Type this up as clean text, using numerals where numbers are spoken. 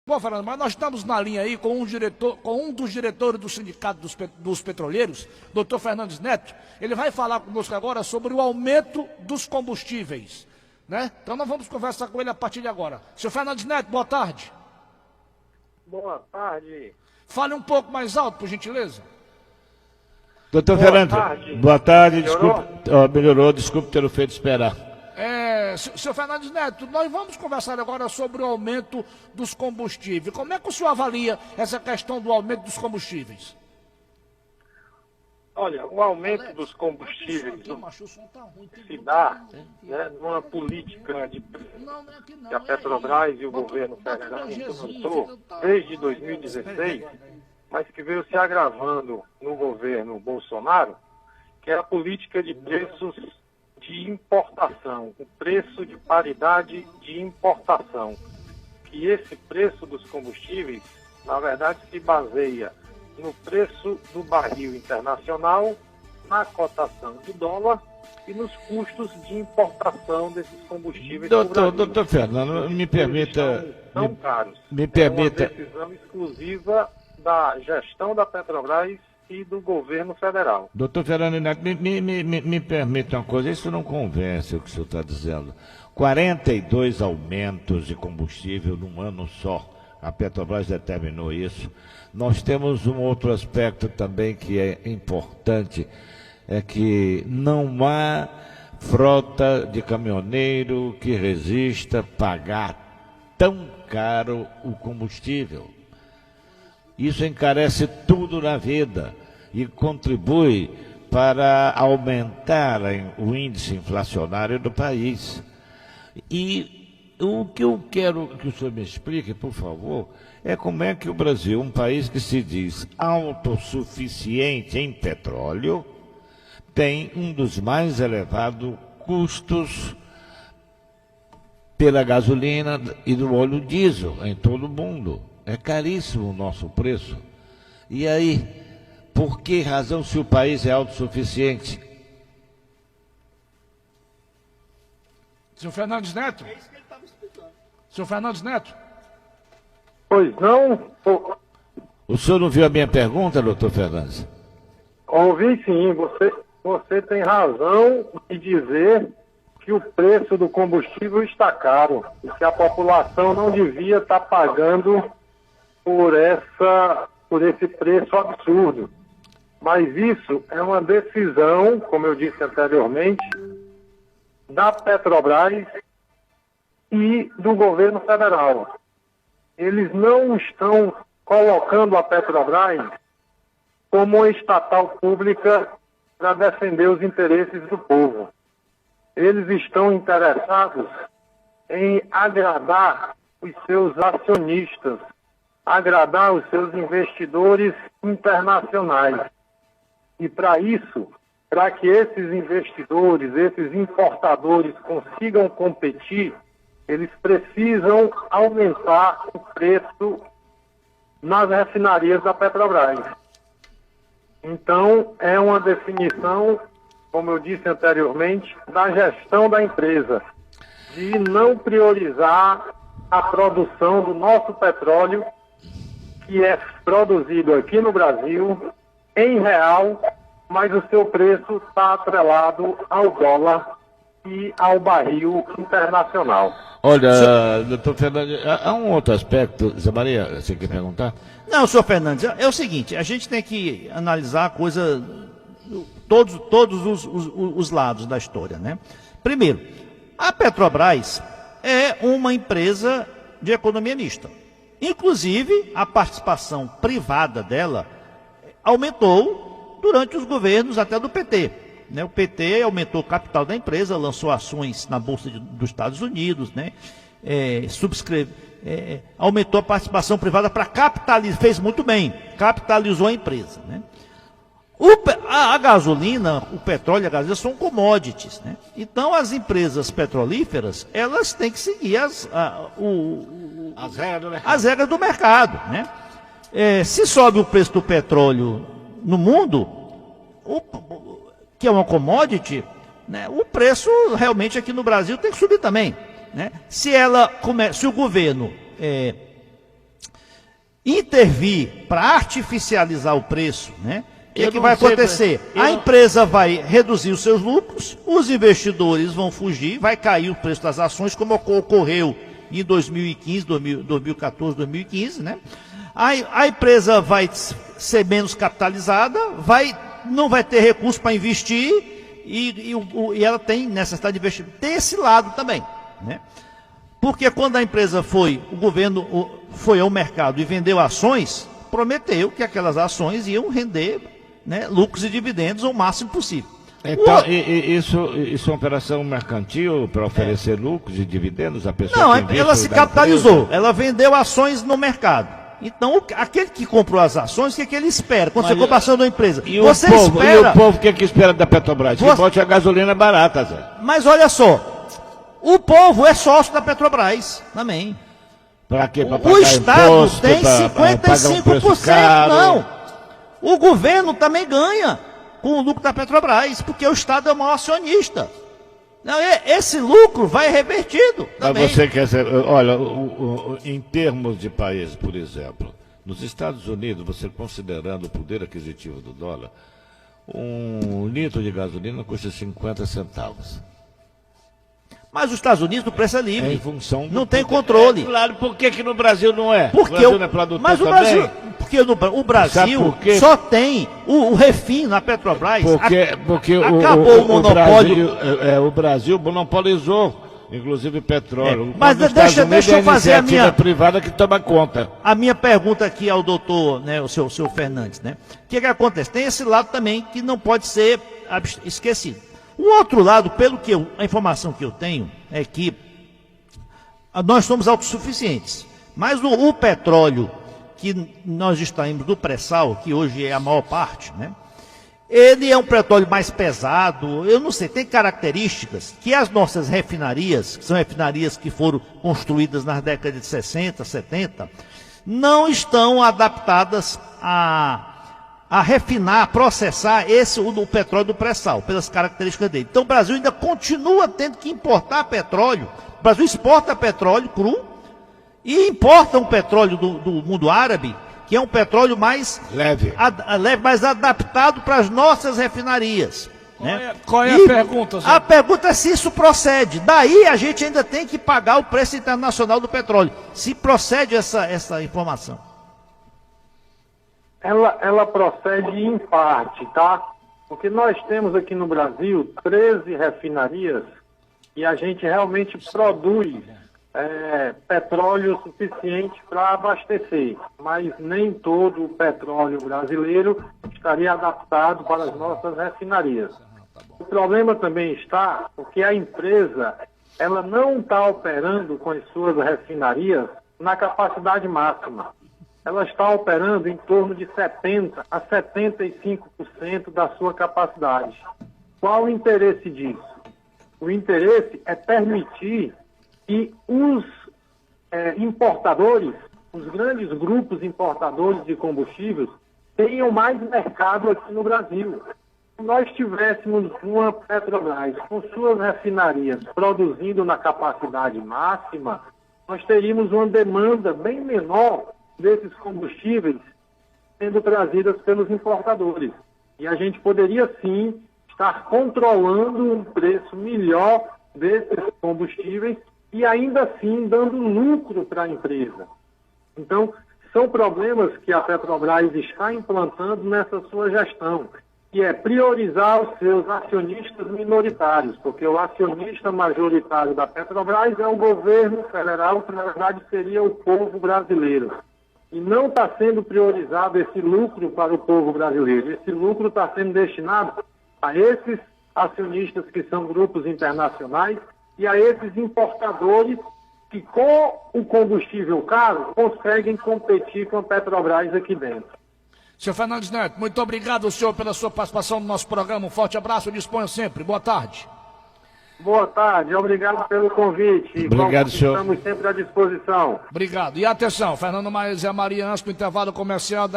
Bom, Fernando, mas nós estamos na linha aí com um dos diretores do Sindicato dos Petroleiros, doutor Fernandes Neto. Ele vai falar conosco agora sobre o aumento dos combustíveis, né? Então nós vamos conversar com ele a partir de agora. Senhor Fernandes Neto, boa tarde. Boa tarde. Fale um pouco mais alto, por gentileza. Doutor Boa Fernando, tarde. boa tarde. Melhorou? Melhorou, desculpe ter o feito esperar. Senhor Fernandes Neto, nós vamos conversar agora sobre o aumento dos combustíveis. Como é que o senhor avalia essa questão do aumento dos combustíveis? Olha, o aumento dos combustíveis se dá, né, numa política que a Petrobras e o governo federal implementou desde 2016, mas que veio se agravando no governo Bolsonaro, que é a política de preços de importação, o preço de paridade de importação. Que esse preço dos combustíveis, na verdade, se baseia no preço do barril internacional, na cotação do dólar e nos custos de importação desses combustíveis. Doutor Fernando, me permita... São caros. Me permita... É uma decisão exclusiva da gestão da Petrobras e do governo federal. Doutor Fernando Neto, me permita uma coisa, isso não convence o que o senhor está dizendo. 42 aumentos de combustível num ano só. A Petrobras determinou isso. Nós temos um outro aspecto também que é importante, é que não há frota de caminhoneiro que resista pagar tão caro o combustível. Isso encarece tudo na vida e contribui para aumentar o índice inflacionário do país. E o que eu quero que o senhor me explique, por favor, é como é que o Brasil, um país que se diz autossuficiente em petróleo, tem um dos mais elevados custos pela gasolina e do óleo diesel em todo o mundo. É caríssimo o nosso preço. E aí, por que razão, se o país é autossuficiente? Senhor Fernandes Neto? É isso que ele estava explicando. Senhor Fernandes Neto? Pois não? O senhor não viu a minha pergunta, doutor Fernandes? Ouvi sim, você tem razão em dizer que o preço do combustível está caro e que a população não devia estar pagando por esse preço absurdo. Mas isso é uma decisão, como eu disse anteriormente, da Petrobras e do governo federal. Eles não estão colocando a Petrobras como uma estatal pública para defender os interesses do povo. Eles estão interessados em agradar os seus acionistas, agradar os seus investidores internacionais. E para isso, para que esses investidores, esses importadores consigam competir, eles precisam aumentar o preço nas refinarias da Petrobras. Então, é uma definição, como eu disse anteriormente, da gestão da empresa, de não priorizar a produção do nosso petróleo, que é produzido aqui no Brasil, em real, mas o seu preço está atrelado ao dólar e ao barril internacional. Olha, doutor Fernandes, há um outro aspecto. Zé Maria, você quer perguntar? Não, senhor Fernandes, é o seguinte, a gente tem que analisar a coisa, todos os lados da história, né? Primeiro, a Petrobras é uma empresa de economia mista. Inclusive, a participação privada dela aumentou durante os governos até do PT. Né? O PT aumentou o capital da empresa, lançou ações na Bolsa dos Estados Unidos, né? Aumentou a participação privada para capitalizar, fez muito bem, capitalizou a empresa. Né? A gasolina, o petróleo e a gasolina são commodities. Né? Então, as empresas petrolíferas, elas têm que seguir as regras do mercado. Né? Se sobe o preço do petróleo no mundo, que é uma commodity, né, o preço realmente aqui no Brasil tem que subir também. Né? Se o governo intervir para artificializar o preço, né? O que vai acontecer? A empresa vai reduzir os seus lucros, os investidores vão fugir, vai cair o preço das ações, como ocorreu em 2015, 2014, 2015, né? A empresa vai ser menos capitalizada, não vai ter recurso para investir e ela tem necessidade de investir. Tem esse lado também, né? Porque quando a empresa o governo foi ao mercado e vendeu ações, prometeu que aquelas ações iam render, né, lucros e dividendos o máximo possível. Então, isso é uma operação mercantil para oferecer lucros e dividendos à pessoa? Não, ela se capitalizou, ela vendeu ações no mercado. Então, aquele que comprou as ações, o que ele espera? Quando você compra ação da empresa, e o povo, o que espera da Petrobras? Que bote a gasolina barata, Zé. Mas olha só, o povo é sócio da Petrobras também. Para quê? Pra O Estado imposto, tem pagar 55%, não. O governo também ganha com o lucro da Petrobras, porque o Estado é o maior acionista. Não, esse lucro vai revertido também. Mas você quer saber, olha, em termos de país, por exemplo, nos Estados Unidos, você considerando o poder aquisitivo do dólar, um litro de gasolina custa 50 centavos. Mas os Estados Unidos o preço é livre. Em função não tem controle. Claro, por que no Brasil não é? Porque o Brasil não é produtor mas o também? Brasil, porque o Brasil só tem o refim na Petrobras. Porque acabou o monopólio. O Brasil monopolizou, inclusive petróleo. Mas deixa eu fazer a minha privada que toma conta. A minha pergunta aqui ao doutor, né, o seu Fernandes, né? O que acontece? Tem esse lado também que não pode ser esquecido. O outro lado, a informação que eu tenho é que nós somos autossuficientes. Mas o petróleo que nós extraímos do pré-sal, que hoje é a maior parte, né? Ele é um petróleo mais pesado, eu não sei, tem características que as nossas refinarias, que são refinarias que foram construídas nas décadas de 60, 70, não estão adaptadas a refinar, a processar o petróleo do pré-sal, pelas características dele. Então o Brasil ainda continua tendo que importar petróleo. O Brasil exporta petróleo cru e importa um petróleo do mundo árabe, que é um petróleo mais leve, mais adaptado para as nossas refinarias. Né? Qual é a pergunta, senhor? A pergunta é se isso procede. Daí a gente ainda tem que pagar o preço internacional do petróleo. Se procede essa informação. Ela procede em parte, tá? Porque nós temos aqui no Brasil 13 refinarias e a gente realmente produz petróleo suficiente para abastecer, mas nem todo o petróleo brasileiro estaria adaptado para as nossas refinarias. O problema também está porque a empresa ela não está operando com as suas refinarias na capacidade máxima. Ela está operando em torno de 70% a 75% da sua capacidade. Qual o interesse disso? O interesse é permitir que os importadores, os grandes grupos importadores de combustíveis, tenham mais mercado aqui no Brasil. Se nós tivéssemos uma Petrobras com suas refinarias produzindo na capacidade máxima, nós teríamos uma demanda bem menor desses combustíveis sendo trazidas pelos importadores. E a gente poderia, sim, estar controlando um preço melhor desses combustíveis e ainda assim dando lucro para a empresa. Então, são problemas que a Petrobras está implantando nessa sua gestão, que é priorizar os seus acionistas minoritários, porque o acionista majoritário da Petrobras é o governo federal, que na verdade seria o povo brasileiro. E não está sendo priorizado esse lucro para o povo brasileiro. Esse lucro está sendo destinado a esses acionistas que são grupos internacionais e a esses importadores que, com o combustível caro, conseguem competir com a Petrobras aqui dentro. Senhor Fernandes Neto, muito obrigado, senhor, pela sua participação no nosso programa. Um forte abraço, disponha sempre. Boa tarde. Boa tarde, obrigado pelo convite. Obrigado, senhor. Estamos sempre à disposição. Obrigado. E atenção, Fernando Maria Maria, antes do intervalo comercial da